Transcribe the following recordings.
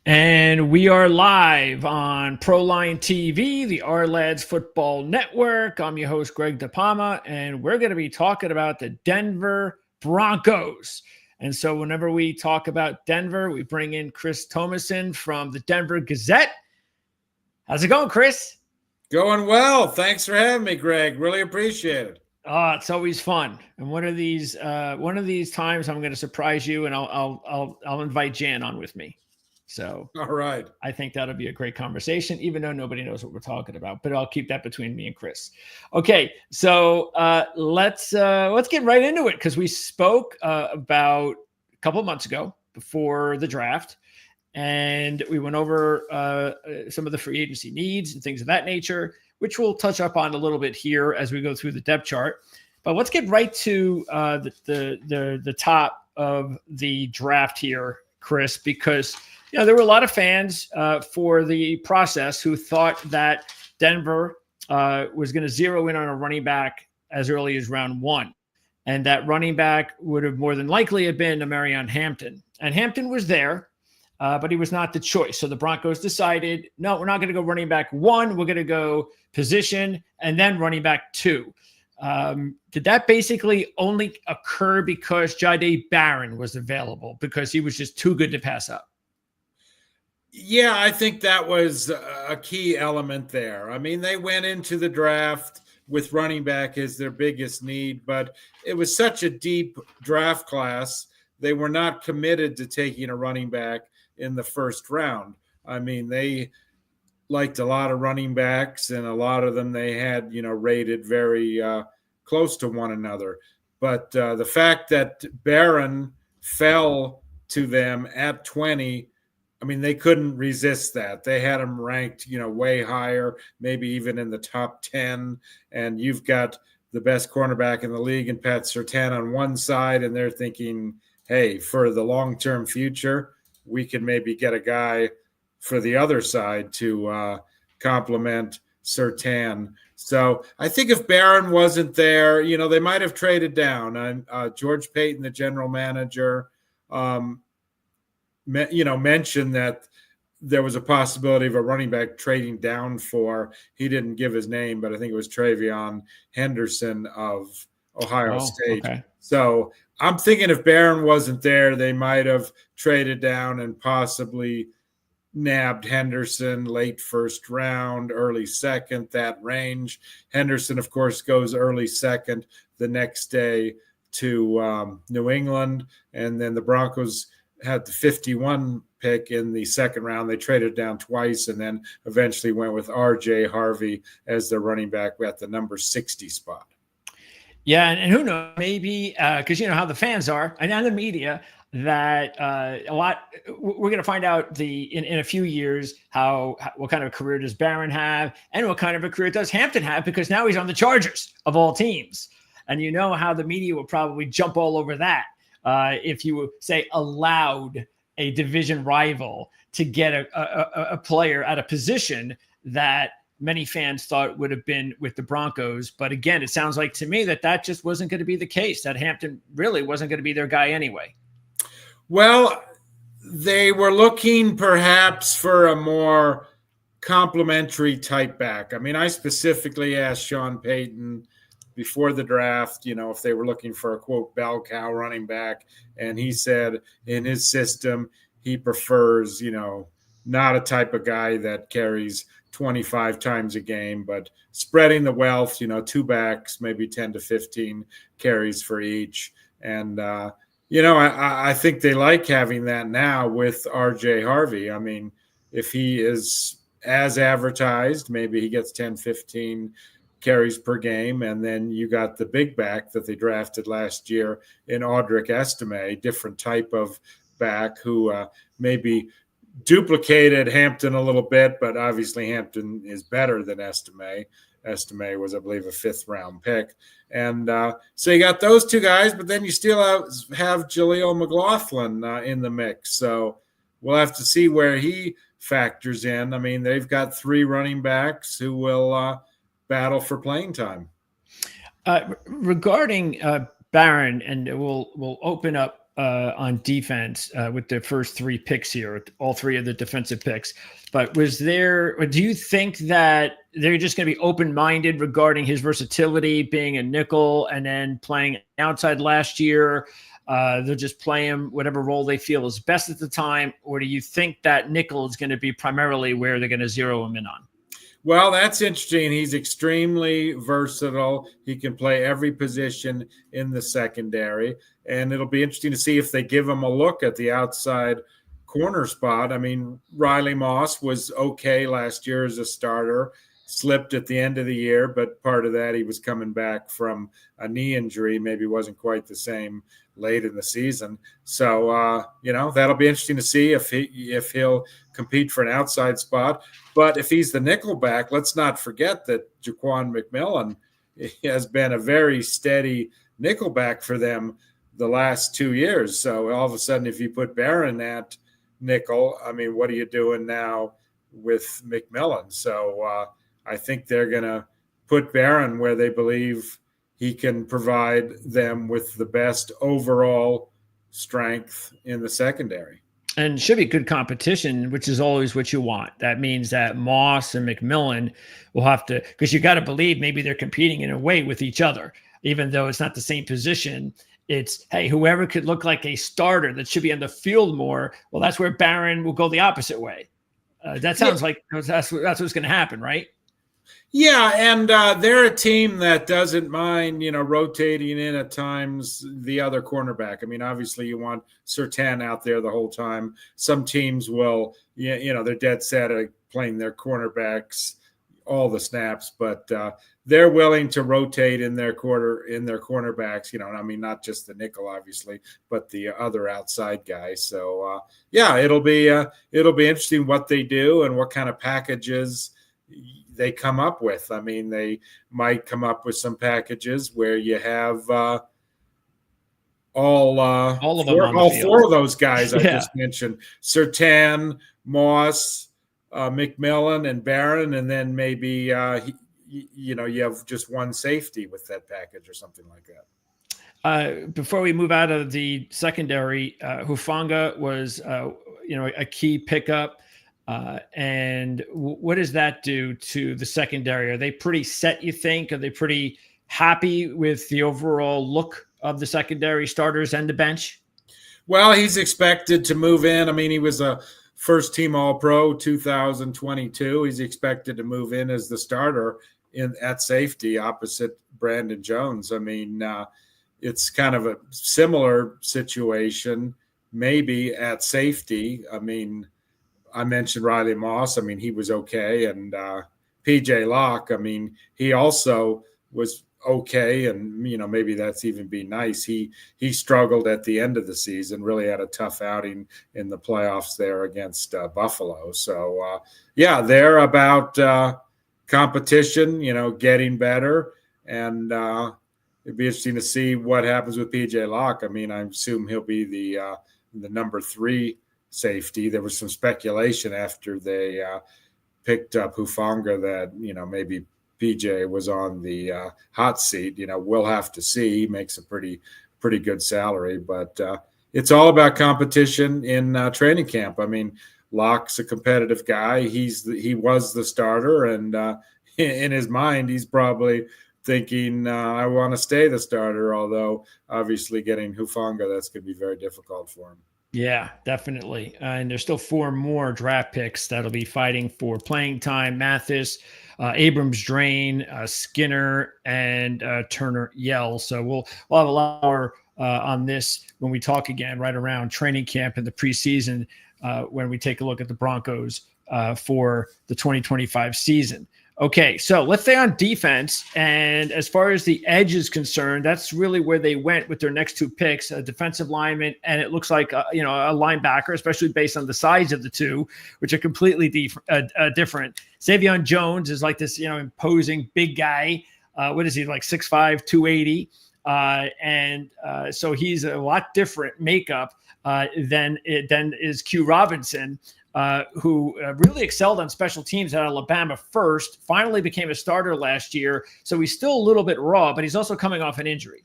And we are live on Proline TV, the R-Lads Football Network. I'm your host, Greg DePalma, and we're going to be talking about the Denver Broncos. And so whenever we talk about Denver, we bring in Chris Tomasson from the Denver Gazette. How's it going, Chris? Going well. Thanks for having me, Greg. Really appreciate it. It's always fun. And one of these times, I'm going to surprise you, and I'll invite Jan on with me. So, all right. I think that'll be a great conversation, even though nobody knows what we're talking about. But I'll keep that between me and Chris. Okay, so let's get right into it, because we spoke about a couple of months ago before the draft, and we went over some of the free agency needs and things of that nature, which we'll touch up on a little bit here as we go through the depth chart. But let's get right to the top of the draft here, Chris, because there were a lot of fans for the process who thought that Denver was going to zero in on a running back as early as round one, and that running back would have more than likely have been Marion Hampton. And Hampton was there, but he was not the choice. So the Broncos decided, no, we're not going to go running back one. We're going to go position and then running back two. Did that basically only occur because Jahdae Barron was available, because he was just too good to pass up? Yeah, I think that was a key element there. I mean, they went into the draft with running back as their biggest need, but it was such a deep draft class. They were not committed to taking a running back in the first round. I mean, they liked a lot of running backs, and a lot of them they had, rated very close to one another. But the fact that Barron fell to them at 20, I mean, they couldn't resist that. They had him ranked, way higher, maybe even in the top 10. And you've got the best cornerback in the league and Pat Surtain on one side, and they're thinking, hey, for the long-term future, we could maybe get a guy for the other side to complement Surtain. So I think if Barron wasn't there, they might have traded down. George Payton, the general manager, mentioned that there was a possibility of a running back trading down for, he didn't give his name, but I think it was Travion Henderson of Ohio State. Okay. So I'm thinking if Barron wasn't there, they might have traded down and possibly nabbed Henderson late first round, early second, that range. Henderson, of course, goes early second the next day to New England, and then the Broncos had the 51 pick in the second round. They traded down twice and then eventually went with Harvey as their running back at the number 60 spot. Yeah, and who knows, maybe because how the fans are and the media, that we're going to find out in a few years what kind of a career does Barron have and what kind of a career does Hampton have, because now he's on the Chargers of all teams. And how the media will probably jump all over that. If you say allowed a division rival to get a player at a position that many fans thought would have been with the Broncos. But again, it sounds like to me that just wasn't going to be the case, that Hampton really wasn't going to be their guy anyway. Well, they were looking perhaps for a more complimentary type back. I mean, I specifically asked Sean Payton before the draft, if they were looking for a, quote, bell cow running back. And he said in his system, he prefers, not a type of guy that carries 25 times a game, but spreading the wealth, two backs, maybe 10 to 15 carries for each. And, I think they like having that now with Harvey. I mean, if he is as advertised, maybe he gets 10, 15 carries per game, and then you got the big back that they drafted last year in Audric Estime, different type of back who maybe duplicated Hampton a little bit, but obviously Hampton is better than Estime. Estime was, I believe, a 5th-round pick. And so you got those two guys, but then you still have Jaleel McLaughlin in the mix. So we'll have to see where he factors in. I mean, they've got 3 running backs who will battle for playing time. Regarding Barron, and we'll open up on defense with the first 3 picks here, all 3 of the defensive picks. But do you think that they're just going to be open-minded regarding his versatility, being a nickel and then playing outside last year? They'll just play him whatever role they feel is best at the time? Or do you think that nickel is going to be primarily where they're going to zero him in on? Well, that's interesting. He's extremely versatile. He can play every position in the secondary. And it'll be interesting to see if they give him a look at the outside corner spot. I mean, Riley Moss was okay last year as a starter, slipped at the end of the year, but part of that he was coming back from a knee injury, maybe wasn't quite the same late in the season. So, that'll be interesting to see if he'll compete for an outside spot. But if he's the nickel back, let's not forget that Jaquan McMillan has been a very steady nickel back for them the last 2 years. So all of a sudden, if you put Barron at nickel, I mean, what are you doing now with McMillan? So I think they're going to put Barron where they believe he can provide them with the best overall strength in the secondary. And should be good competition, which is always what you want. That means that Moss and McMillan will have to, because you got to believe maybe they're competing in a way with each other, even though it's not the same position. It's, hey, whoever could look like a starter that should be on the field more, well, that's where Barron will go the opposite way. That sounds like that's what's going to happen, right? Yeah, and they're a team that doesn't mind, rotating in at times the other cornerback. I mean, obviously you want Surtain out there the whole time. Some teams will, they're dead set at playing their cornerbacks all the snaps, but they're willing to rotate in their cornerbacks. I mean, not just the nickel, obviously, but the other outside guys. So it'll be interesting what they do and what kind of packages they come up with. I mean, they might come up with some packages where you have all four of those guys I just mentioned: Surtain, Moss, McMillan, and Barron, and then maybe you have just one safety with that package or something like that. Before we move out of the secondary, Hufanga was a key pickup. And what does that do to the secondary? Are they pretty set, you think? Are they pretty happy with the overall look of the secondary starters and the bench? Well, he's expected to move in. I mean, he was a first-team All-Pro 2022. He's expected to move in as the starter at safety opposite Brandon Jones. I mean, it's kind of a similar situation maybe at safety. I mean, I mentioned Riley Moss. I mean, he was okay. And PJ Locke, I mean, he also was okay. And, maybe that's even be nice. He struggled at the end of the season, really had a tough outing in the playoffs there against Buffalo. So, they're about competition, getting better. And it'd be interesting to see what happens with PJ Locke. I mean, I assume he'll be the number 3 safety. There was some speculation after they picked up Hufanga that, maybe PJ was on the hot seat. We'll have to see. He makes a pretty good salary, but it's all about competition in training camp. I mean, Locke's a competitive guy. He was the starter, and in his mind, he's probably thinking, I want to stay the starter, although obviously getting Hufanga, that's going to be very difficult for him. Yeah, definitely. And there's still 4 more draft picks that'll be fighting for playing time. Mathis, Abrams, Drain, Skinner, and Turner Yell. So we'll have a lot more on this when we talk again right around training camp in the preseason when we take a look at the Broncos for the 2025 season. Okay, so let's stay on defense. And as far as the edge is concerned, that's really where they went with their next 2 picks, a defensive lineman, and it looks like a linebacker, especially based on the size of the 2, which are completely different. Xavier Jones is like this, imposing big guy. What is he, like 6'5", 280? So he's a lot different makeup than is Q Robinson. Who really excelled on special teams at Alabama first, finally became a starter last year. So he's still a little bit raw, but he's also coming off an injury.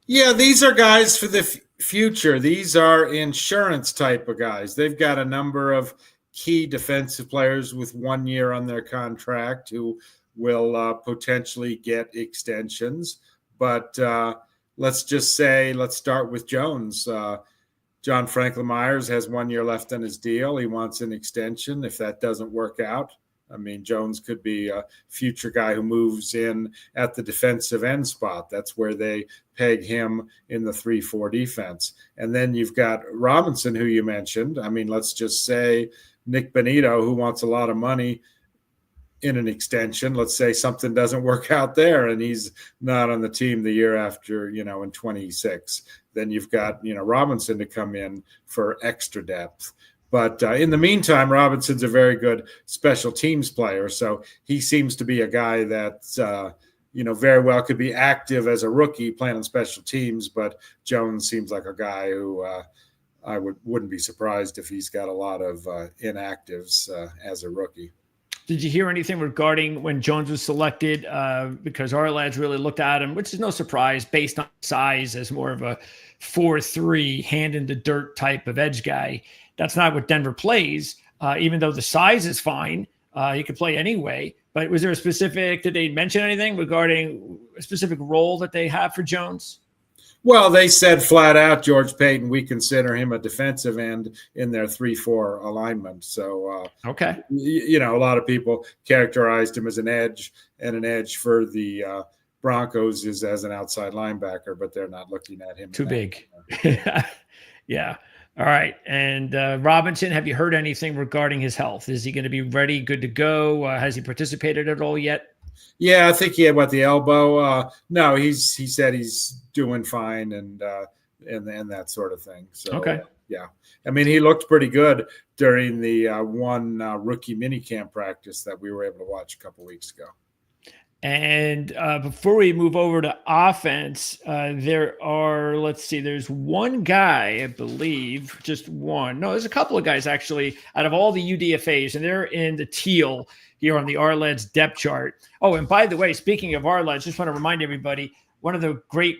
Yeah, these are guys for the future, these are insurance type of guys. They've got a number of key defensive players with 1 year on their contract who will potentially get extensions. But let's just say, let's start with Jones. John Franklin Myers has 1 year left on his deal. He wants an extension. If that doesn't work out, I mean, Jones could be a future guy who moves in at the defensive end spot. That's where they peg him in the 3-4 defense. And then you've got Robinson, who you mentioned. I mean, let's just say Nick Bonito, who wants a lot of money in an extension. Let's say something doesn't work out there and he's not on the team the year after, in 26. Then you've got, Robinson to come in for extra depth. But in the meantime, Robinson's a very good special teams player. So he seems to be a guy that's, very well could be active as a rookie playing on special teams. But Jones seems like a guy who I wouldn't be surprised if he's got a lot of inactives as a rookie. Did you hear anything regarding when Jones was selected? Because our lads really looked at him, which is no surprise, based on size, as more of a 4-3, hand in the dirt type of edge guy. That's not what Denver plays, even though the size is fine. He could play anyway. But was there did they mention anything regarding a specific role that they have for Jones? Well, they said flat out, George Payton, we consider him a defensive end in their 3-4 alignment. So, okay, a lot of people characterized him as an edge, and an edge for the Broncos is as an outside linebacker, but they're not looking at him. Too big. Yeah. All right. And Robinson, have you heard anything regarding his health? Is he going to be ready, good to go? Has he participated at all yet? Yeah, I think he had the elbow. No, he said he's doing fine and that sort of thing. So okay, yeah. I mean, he looked pretty good during the one rookie minicamp practice that we were able to watch a couple weeks ago. And before we move over to offense, there's one guy, I believe, just one. No, there's a couple of guys actually out of all the UDFAs, and they're in the teal here on the Arled's depth chart. Oh, and by the way, speaking of Arled's, just want to remind everybody, one of the great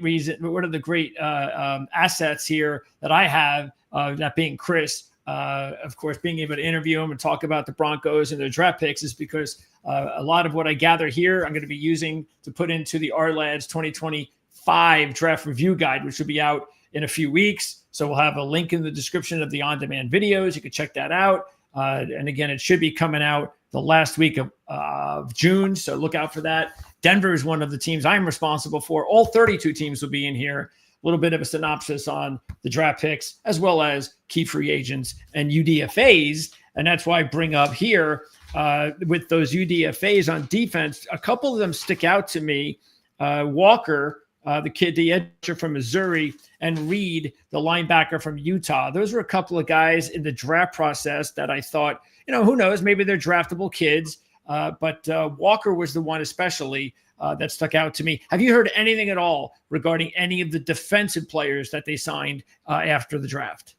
assets here that I have, that being Chris, of course, being able to interview him and talk about the Broncos and their draft picks is because a lot of what I gather here, I'm going to be using to put into the Arled's 2025 draft review guide, which will be out in a few weeks. So we'll have a link in the description of the on-demand videos. You can check that out. And again, it should be coming out the last week of June. So look out for that. Denver is one of the teams I'm responsible for. All 32 teams will be in here. A little bit of a synopsis on the draft picks, as well as key free agents and UDFAs. And that's why I bring up here with those UDFAs on defense, a couple of them stick out to me. Walker, the edge from Missouri, and Reed, the linebacker from Utah. Those were a couple of guys in the draft process that I thought, who knows, maybe they're draftable kids. But Walker was the one especially that stuck out to me. Have you heard anything at all regarding any of the defensive players that they signed after the draft?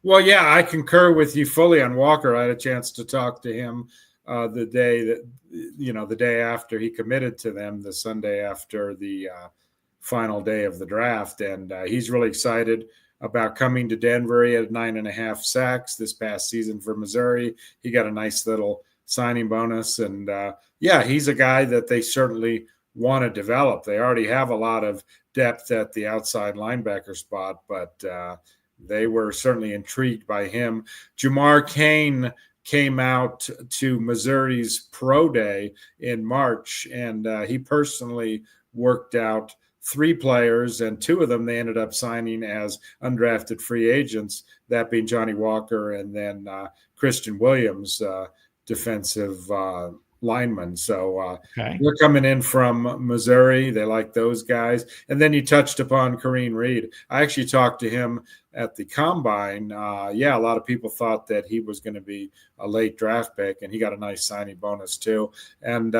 Well, yeah, I concur with you fully on Walker. I had a chance to talk to him the day after he committed to them, the Sunday after the final day of the draft. And he's really excited about coming to Denver. He had 9.5 sacks this past season for Missouri. He got a nice little signing bonus. And he's a guy that they certainly want to develop. They already have a lot of depth at the outside linebacker spot, but they were certainly intrigued by him. Jamar Cain came out to Missouri's pro day in March, and he personally worked out 3 players, and 2 of them they ended up signing as undrafted free agents, that being Johnny Walker and then Christian Williams, defensive lineman. So they're coming in from Missouri. They like those guys. And then you touched upon Kareem Reed. I actually talked to him at the Combine. A lot of people thought that he was going to be a late draft pick, and he got a nice signing bonus too. And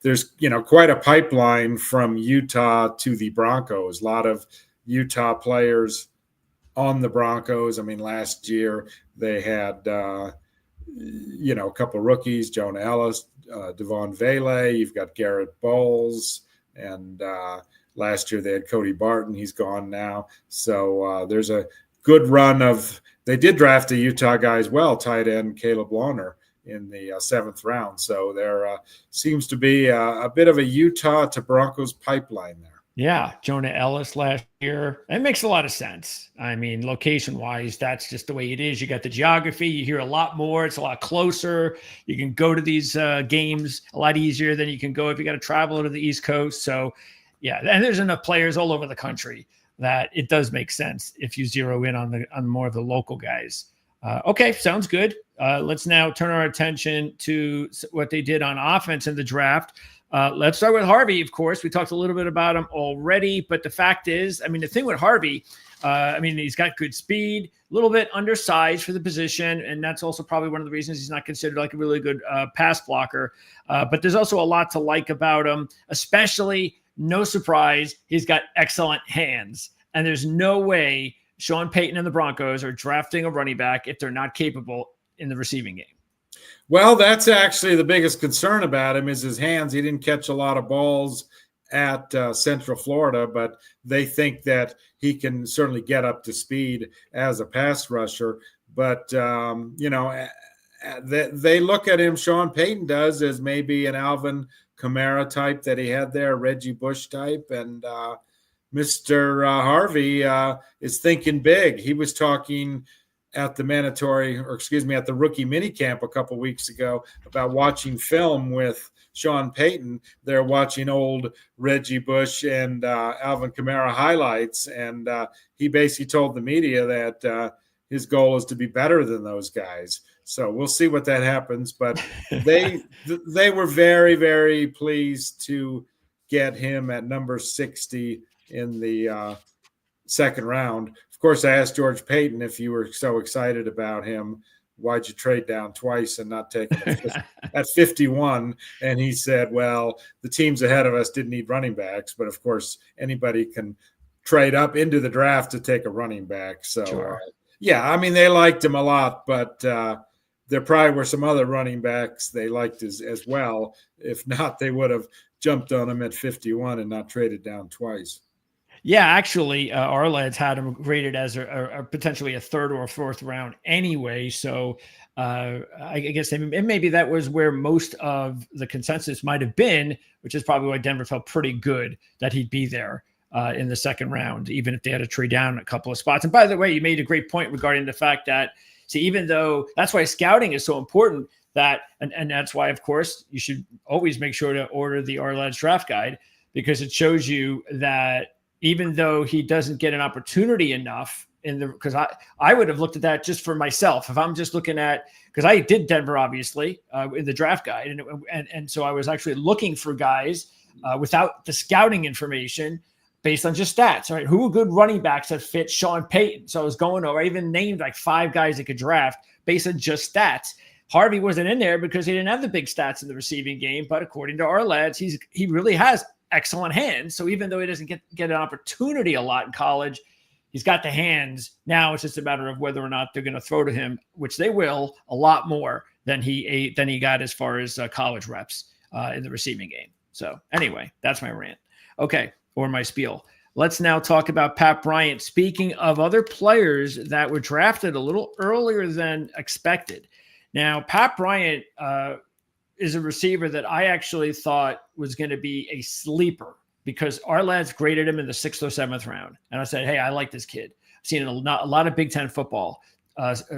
there's, quite a pipeline from Utah to the Broncos. A lot of Utah players on the Broncos. I mean, last year they had, a couple of rookies, Jonah Ellis, Devon Vele. You've got Garrett Bowles, and Last year they had Cody Barton. He's gone now. So there's a good run of – they did draft a Utah guy as well, tight end Caleb Lohner in the 7th round. So there seems to be a bit of a Utah to Broncos pipeline there. Yeah, Jonah Ellis last year. It makes a lot of sense. I mean, location-wise, that's just the way it is. You got the geography. You hear a lot more. It's a lot closer. You can go to these games a lot easier than you can go if you got to travel to the East Coast. So, yeah, and there's enough players all over the country that it does make sense if you zero in on more of the local guys. Okay, sounds good. Let's now turn our attention to what they did on offense in the draft. Let's start with Harvey, of course. We talked a little bit about him already, but the fact is, I mean, the thing with Harvey, he's got good speed, a little bit undersized for the position, and that's also probably one of the reasons he's not considered like a really good pass blocker. But there's also a lot to like about him, especially, no surprise, he's got excellent hands. And there's no way Sean Payton and the Broncos are drafting a running back if they're not capable in the receiving game. Well, that's actually the biggest concern about him is his hands. He didn't catch a lot of balls at Central Florida, but they think that he can certainly get up to speed as a pass rusher. But, they look at him, Sean Payton does, as maybe an Alvin Kamara type that he had there, Reggie Bush type. And Mr. Harvey is thinking big. He was talking at the at the rookie minicamp a couple weeks ago about watching film with Sean Payton. They're watching old Reggie Bush and Alvin Kamara highlights, and he basically told the media that his goal is to be better than those guys. So we'll see what that happens. But they were very, very pleased to get him at number 60 in the second round. Of course, I asked George Payton if you were so excited about him, why'd you trade down twice and not take him at 51? And he said, well, the teams ahead of us didn't need running backs, but of course anybody can trade up into the draft to take a running back. So, sure. They liked him a lot, but there probably were some other running backs they liked as well. If not, they would have jumped on him at 51 and not traded down twice. Yeah, actually, our lads had him rated as a potentially a 3rd or 4th round anyway. So I guess maybe that was where most of the consensus might have been, which is probably why Denver felt pretty good that he'd be there in the 2nd round, even if they had to trade down a couple of spots. And by the way, you made a great point regarding the fact that, even though that's why scouting is so important, and that's why, of course, you should always make sure to order the Our Lads Draft Guide, because it shows you that even though he doesn't get an opportunity enough because I would have looked at that just for myself. If I'm just looking at, because I did Denver, obviously, in the draft guide. And so I was actually looking for guys without the scouting information based on just stats. All right, who are good running backs that fit Sean Payton? So I was going over, I even named like 5 guys that could draft based on just stats. Harvey wasn't in there because he didn't have the big stats in the receiving game. But according to our lads, he really has excellent hands. So even though he doesn't get an opportunity a lot in college, he's got the hands. Now it's just a matter of whether or not they're going to throw to him, which they will a lot more than he got as far as college reps in the receiving game. So anyway, that's my rant. Okay, or my spiel. Let's now talk about Pat Bryant. Speaking of other players that were drafted a little earlier than expected. Now, Pat Bryant is a receiver that I actually thought was going to be a sleeper because our lads graded him in the 6th or 7th round. And I said, hey, I like this kid. I've seen a lot of Big Ten football,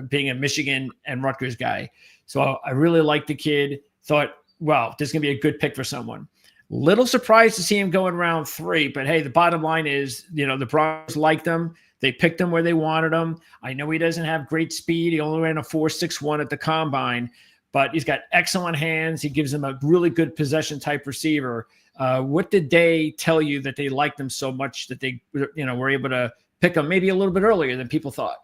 being a Michigan and Rutgers guy. So I really liked the kid. Thought, wow, this is going to be a good pick for someone. Little surprised to see him go in round 3. But, hey, the bottom line is, the Broncos liked him. They picked him where they wanted him. I know he doesn't have great speed. He only ran a 4.61 at the combine. But he's got excellent hands. He gives them a really good possession type receiver. What did they tell you that they liked him so much that they, were able to pick him maybe a little bit earlier than people thought?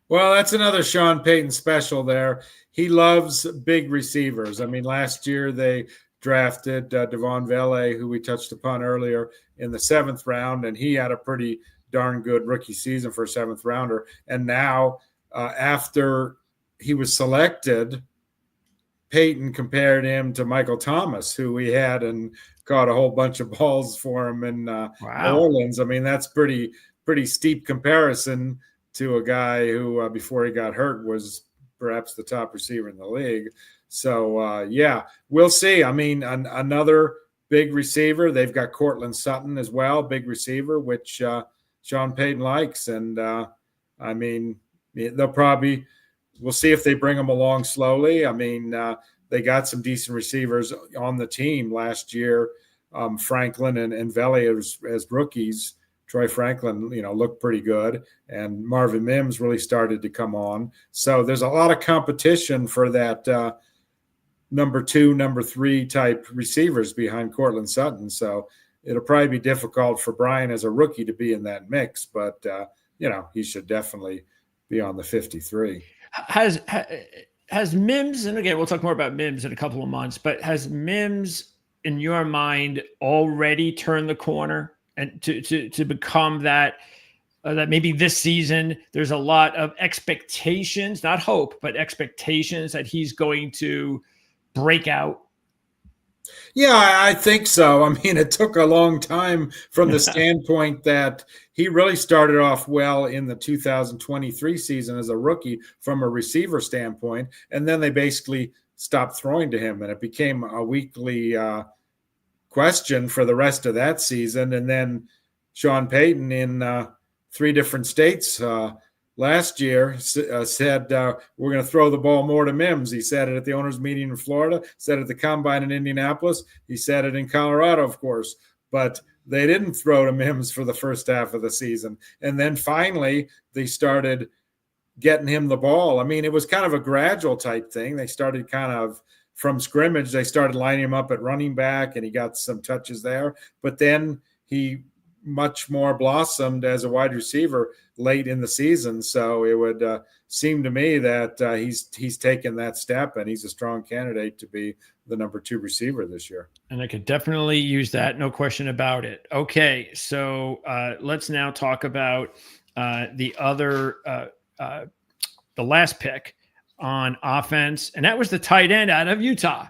Well, that's another Sean Payton special there. He loves big receivers. I mean, last year they drafted Devon Vele, who we touched upon earlier, in the 7th round, and he had a pretty darn good rookie season for a 7th rounder. And now after he was selected, Peyton compared him to Michael Thomas, who we had and caught a whole bunch of balls for him in New Orleans. I mean, that's pretty steep comparison to a guy who, before he got hurt, was perhaps the top receiver in the league. So, yeah, we'll see. I mean, another big receiver. They've got Cortland Sutton as well, big receiver, which Sean Payton likes. And, I mean, we'll see if they bring him along slowly. I mean, they got some decent receivers on the team last year. Franklin and Veli as rookies. Troy Franklin, looked pretty good, and Marvin Mims really started to come on. So there's a lot of competition for that number 2, number 3 type receivers behind Cortland Sutton. So it'll probably be difficult for Bryant as a rookie to be in that mix, but he should definitely be on the 53. Has Mims, and again, we'll talk more about Mims in a couple of months, but has Mims, in your mind, already turned the corner and to become that maybe this season there's a lot of expectations, not hope, but expectations that he's going to break out? Yeah, I think so. I mean, it took a long time from the standpoint that he really started off well in the 2023 season as a rookie from a receiver standpoint, and then they basically stopped throwing to him, and it became a weekly question for the rest of that season. And then Sean Payton in 3 different states last year said, we're going to throw the ball more to Mims. He said it at the owners' meeting in Florida, said it at the combine in Indianapolis. He said it in Colorado, of course, but they didn't throw to Mims for the first half of the season. And then finally they started getting him the ball. I mean, it was kind of a gradual type thing. They started kind of from scrimmage. They started lining him up at running back, and he got some touches there, but then he much more blossomed as a wide receiver late in the season. So it would seem to me that he's taken that step, and he's a strong candidate to be the number 2 receiver this year. And I could definitely use that. No question about it. Okay. So let's now talk about the last pick on offense, and that was the tight end out of Utah.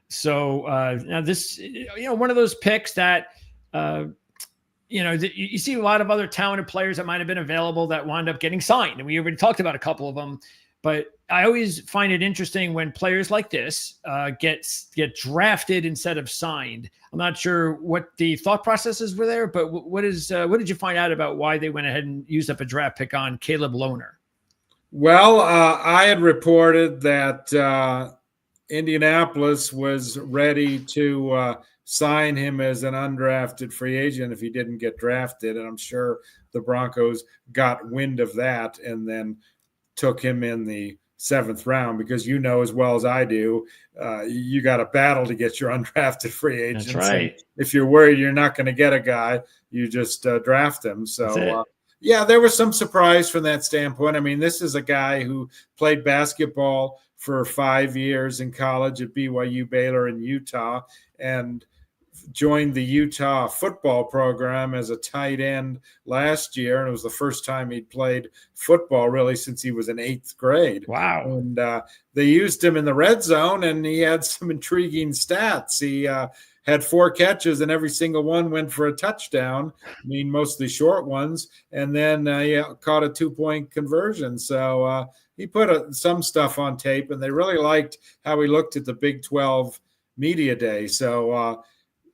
So now this, one of those picks that, you see a lot of other talented players that might have been available that wound up getting signed. And we already talked about a couple of them, but I always find it interesting when players like this get drafted instead of signed. I'm not sure what the thought processes were there, but what did you find out about why they went ahead and used up a draft pick on Caleb Lohner? Well, I had reported that Indianapolis was ready to sign him as an undrafted free agent if he didn't get drafted. And I'm sure the Broncos got wind of that and then took him in the 7th round, because as well as I do, you got to battle to get your undrafted free agents. That's right. And if you're worried you're not going to get a guy, you just draft him. So, yeah, there was some surprise from that standpoint. I mean, this is a guy who played basketball for 5 years in college at BYU, Baylor, and Utah, and joined the Utah football program as a tight end last year. And it was the first time he'd played football really since he was in 8th grade. Wow. And they used him in the red zone, and he had some intriguing stats. He had 4 catches, and every single one went for a touchdown. I mean, mostly short ones. And then he caught a 2-point conversion. So he put some stuff on tape, and they really liked how he looked at the Big 12 media day. So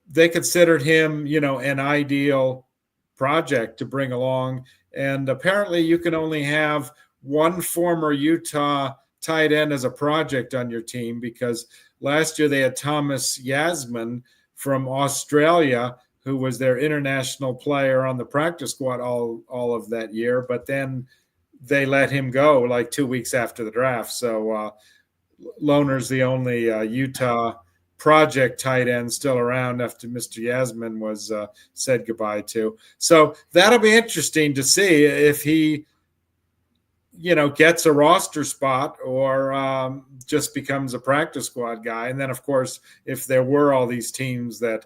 they considered him, an ideal project to bring along. And apparently you can only have one former Utah tight end as a project on your team, because last year they had Thomas Yasmin from Australia, who was their international player on the practice squad all of that year. But then they let him go like 2 weeks after the draft. So Lohner's the only Utah project tight end still around after Mr. Yasmin was said goodbye to. So that'll be interesting to see if he, gets a roster spot or just becomes a practice squad guy. And then, of course, if there were all these teams that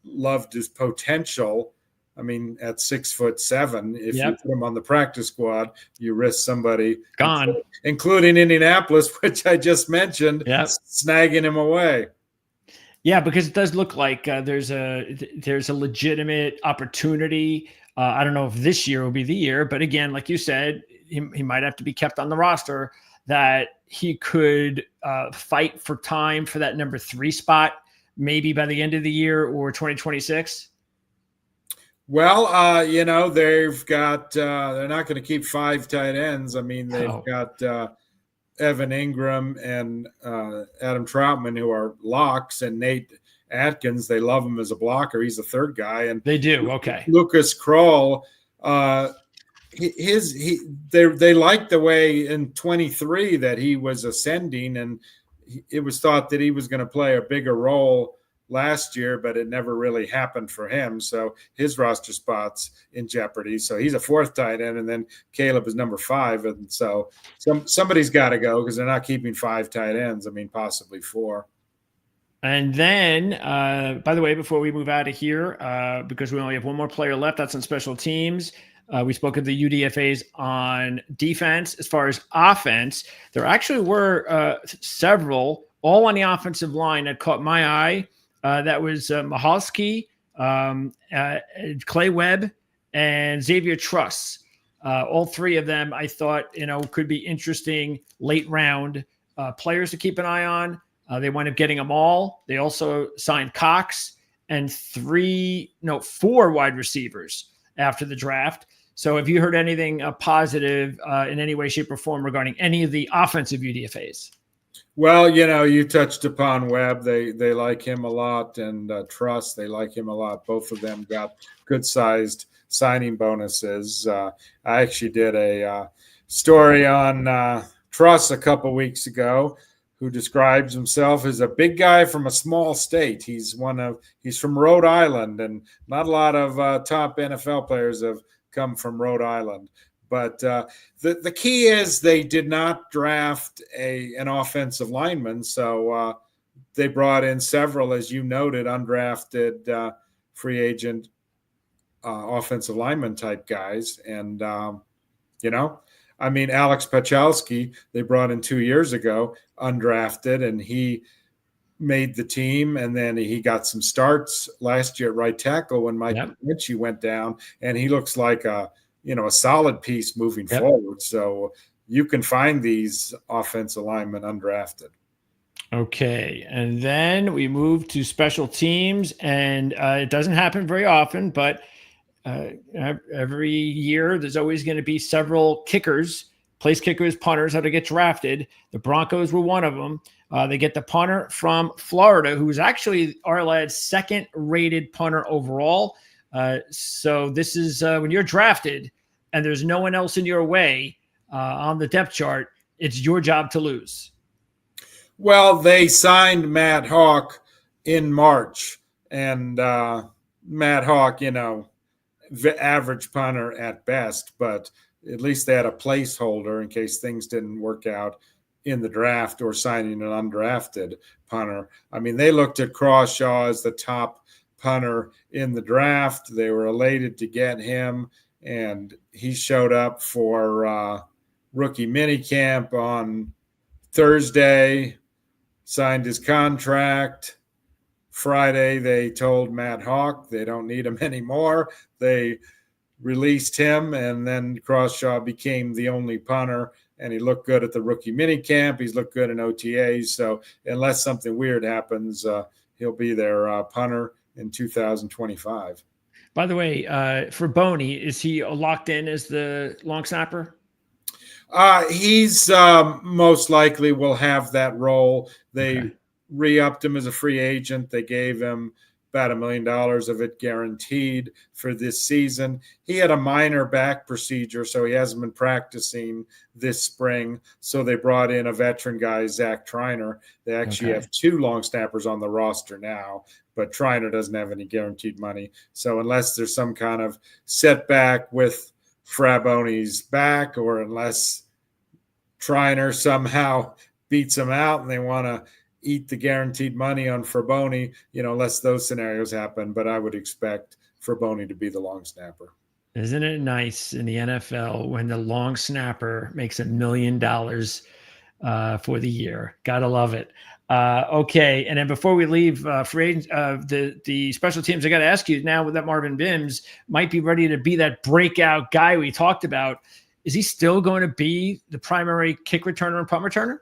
loved his potential, I mean, at 6'7", if you Yep. put him on the practice squad, you risk somebody Gone. including Indianapolis, which I just mentioned, Yep. snagging him away. Yeah, because it does look like there's a legitimate opportunity. I don't know if this year will be the year, but again, like you said, he might have to be kept on the roster, that he could fight for time for that number 3 spot, maybe by the end of the year or 2026. Well, they've got they're not going to keep 5 tight ends. I mean, they've got Evan Ingram and Adam Troutman, who are locks, and Nate Atkins. They love him as a blocker. He's the third guy, and they do. Okay, Lucas Kroll. They liked the way in 23 that he was ascending, and it was thought that he was going to play a bigger role last year, but it never really happened for him. So his roster spot's in jeopardy. So he's a 4th tight end, and then Caleb is number 5. And so somebody's got to go because they're not keeping 5 tight ends. I mean, possibly 4. And then, by the way, before we move out of here, because we only have one more player left, that's on special teams. We spoke of the UDFAs on defense. As far as offense, there actually were several, all on the offensive line, that caught my eye. That was Mahalski, Clay Webb, and Xavier Truss. All 3 of them, I thought, could be interesting late round players to keep an eye on. They wound up getting them all. They also signed Cox and 4 wide receivers after the draft. So have you heard anything positive in any way, shape, or form regarding any of the offensive UDFAs? Well, you touched upon Webb. They like him a lot, and Truss, they like him a lot. Both of them got good-sized signing bonuses. I actually did a story on Truss a couple weeks ago, who describes himself as a big guy from a small state. He's from Rhode Island, and not a lot of top NFL players have come from Rhode Island. But the key is they did not draft an offensive lineman, so they brought in several, as you noted, undrafted free agent offensive lineman type guys. And, I mean, Alex Pachalski, they brought in 2 years ago, undrafted, and he made the team. And then he got some starts last year at right tackle when Mike Mitchie went down, and he looks like a solid piece moving forward. So you can find these offensive linemen undrafted. Okay. And then we move to special teams, and it doesn't happen very often, but every year there's always going to be several kickers, place kickers, punters, how to get drafted. The Broncos were one of them. They get the punter from Florida, who is actually our lad's 2nd rated punter overall. So this is when you're drafted and there's no one else in your way on the depth chart, it's your job to lose. Well, they signed Matt Hawk in March, and Matt Hawk, average punter at best, but at least they had a placeholder in case things didn't work out in the draft or signing an undrafted punter. I mean, they looked at Crawshaw as the top punter in the draft. They were elated to get him, and he showed up for rookie minicamp on Thursday, signed his contract. Friday, they told Matt Hawk they don't need him anymore. They released him, and then Crawshaw became the only punter, and he looked good at the rookie minicamp. He's looked good in OTAs. So unless something weird happens, he'll be their punter in 2025. By the way, for Boney, is he locked in as the long snapper? He's most likely will have that role. They re-upped him as a free agent. They gave him about $1 million of it guaranteed for this season. He had a minor back procedure, so he hasn't been practicing this spring. So they brought in a veteran guy, Zach Triner. They actually have 2 long snappers on the roster now, but Triner doesn't have any guaranteed money. So unless there's some kind of setback with Fraboni's back, or unless Triner somehow beats him out and they want to eat the guaranteed money on Fraboni, unless those scenarios happen. But I would expect for Boney to be the long snapper. Isn't it nice in the NFL when the long snapper makes $1 million for the year? Gotta love it. Okay, and then before we leave, the special teams, I got to ask you now that Marvin Mims might be ready to be that breakout guy we talked about. Is he still going to be the primary kick returner and punt returner?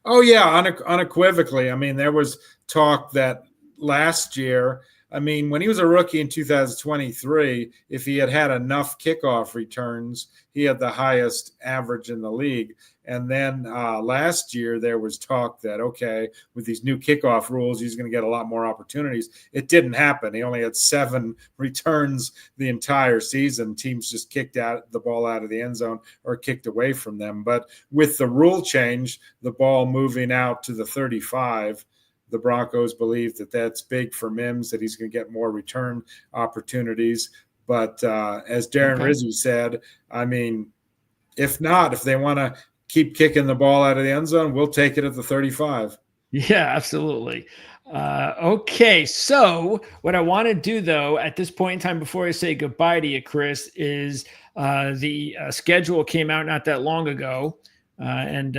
Oh yeah, unequivocally. I mean, there was talk that last year. I mean, when he was a rookie in 2023, if he had had enough kickoff returns, he had the highest average in the league. And then last year, there was talk that, okay, with these new kickoff rules, he's going to get a lot more opportunities. It didn't happen. He only had 7 returns the entire season. Teams just kicked the ball out of the end zone or kicked away from them. But with the rule change, the ball moving out to the 35, the Broncos believe that that's big for Mims, that he's going to get more return opportunities. But as Darren Rizzi said, I mean, if they want to keep kicking the ball out of the end zone, we'll take it at the 35. Yeah, absolutely. Okay, so what I want to do, though, at this point in time, before I say goodbye to you, Chris, is the schedule came out not that long ago, and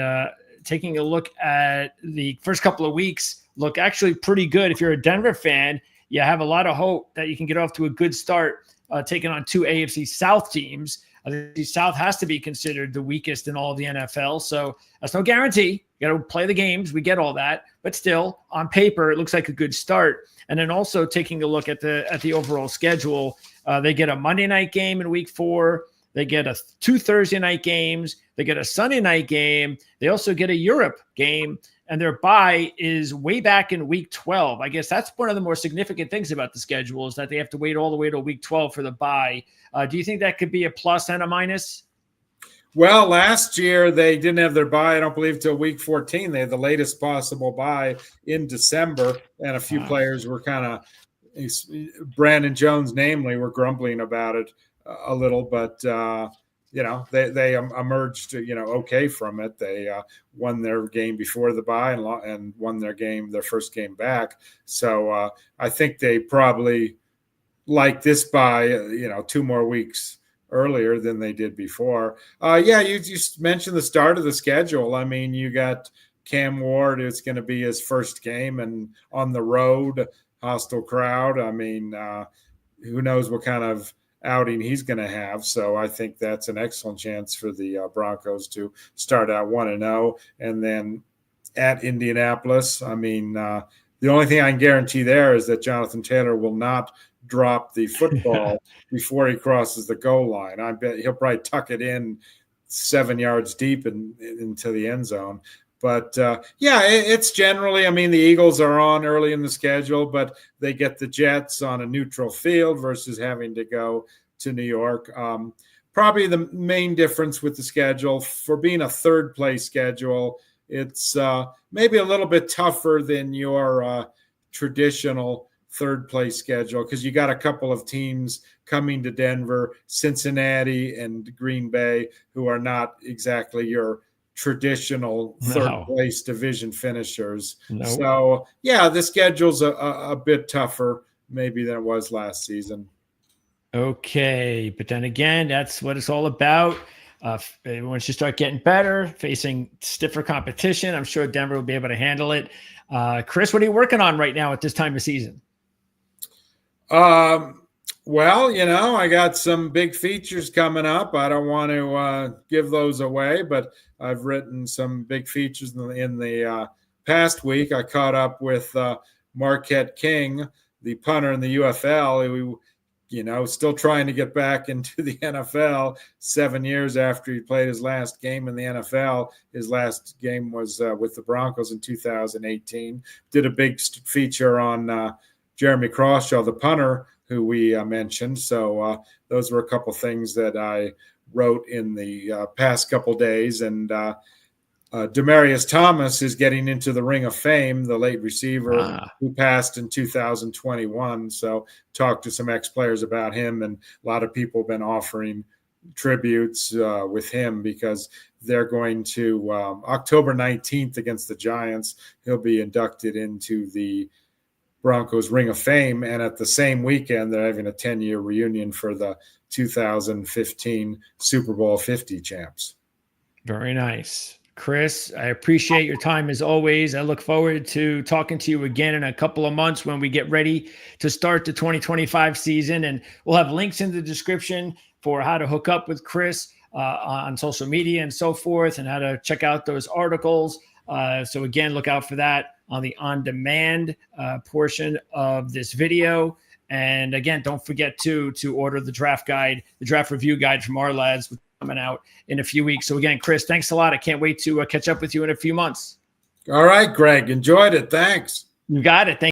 taking a look at the first couple of weeks look actually pretty good. If you're a Denver fan, you have a lot of hope that you can get off to a good start taking on 2 AFC South teams. The South has to be considered the weakest in all of the NFL, so that's no guarantee. You got to play the games. We get all that, but still, on paper, it looks like a good start. And then also taking a look at the overall schedule, they get a Monday night game in Week 4. They get 2 Thursday night games. They get a Sunday night game. They also get a Europe game. And their bye is way back in Week 12. I guess that's one of the more significant things about the schedule is that they have to wait all the way to Week 12 for the bye. Do you think that could be a plus and a minus? Well, last year they didn't have their bye, I don't believe, till Week 14. They had the latest possible bye in December, and a few players were kind of Brandon Jones, namely, were grumbling about it a little, but they emerged, okay from it. They won their game before the bye and won their first game back. So I think they probably like this bye, 2 more weeks earlier than they did before. You just mentioned the start of the schedule. I mean, you got Cam Ward. It's going to be his first game and on the road, hostile crowd. I mean, who knows what kind of outing he's going to have. So I think that's an excellent chance for the Broncos to start out 1-0. And then at Indianapolis, I mean, the only thing I can guarantee there is that Jonathan Taylor will not drop the football before he crosses the goal line. I bet he'll probably tuck it in 7 yards deep into the end zone. But, it's generally, I mean, the Eagles are on early in the schedule, but they get the Jets on a neutral field versus having to go to New York. Probably the main difference with the schedule, for being a third-place schedule, it's maybe a little bit tougher than your traditional third-place schedule because you got a couple of teams coming to Denver, Cincinnati and Green Bay, who are not exactly your traditional third-place division finishers. Nope. So, the schedule's a bit tougher maybe than it was last season. Okay, but then again, that's what it's all about. Once you start getting better, facing stiffer competition, I'm sure Denver will be able to handle it. Chris, what are you working on right now at this time of season? Well, I got some big features coming up. I don't want to give those away, but I've written some big features in the past week. I caught up with Marquette King, the punter in the UFL, who, still trying to get back into the NFL 7 years after he played his last game in the NFL. His last game was with the Broncos in 2018. Did a big feature on Jeremy Crawshaw, the punter, who we mentioned. So those were a couple things that I wrote in the past couple days. And Demaryius Thomas is getting into the Ring of Fame, the late receiver who passed in 2021. So talked to some ex-players about him, and a lot of people have been offering tributes with him because they're going to October 19th against the Giants. He'll be inducted into the Broncos Ring of Fame. And at the same weekend, they're having a 10-year reunion for the 2015 Super Bowl 50 champs. Very nice. Chris, I appreciate your time as always. I look forward to talking to you again in a couple of months when we get ready to start the 2025 season. And we'll have links in the description for how to hook up with Chris on social media and so forth, and how to check out those articles. So again, look out for that on the on-demand portion of this video. And again, don't forget to order the draft guide, the draft review guide from our lads, which is coming out in a few weeks. So again, Chris, thanks a lot. I can't wait to catch up with you in a few months. All right, Greg, enjoyed it. Thanks. You got it. Thank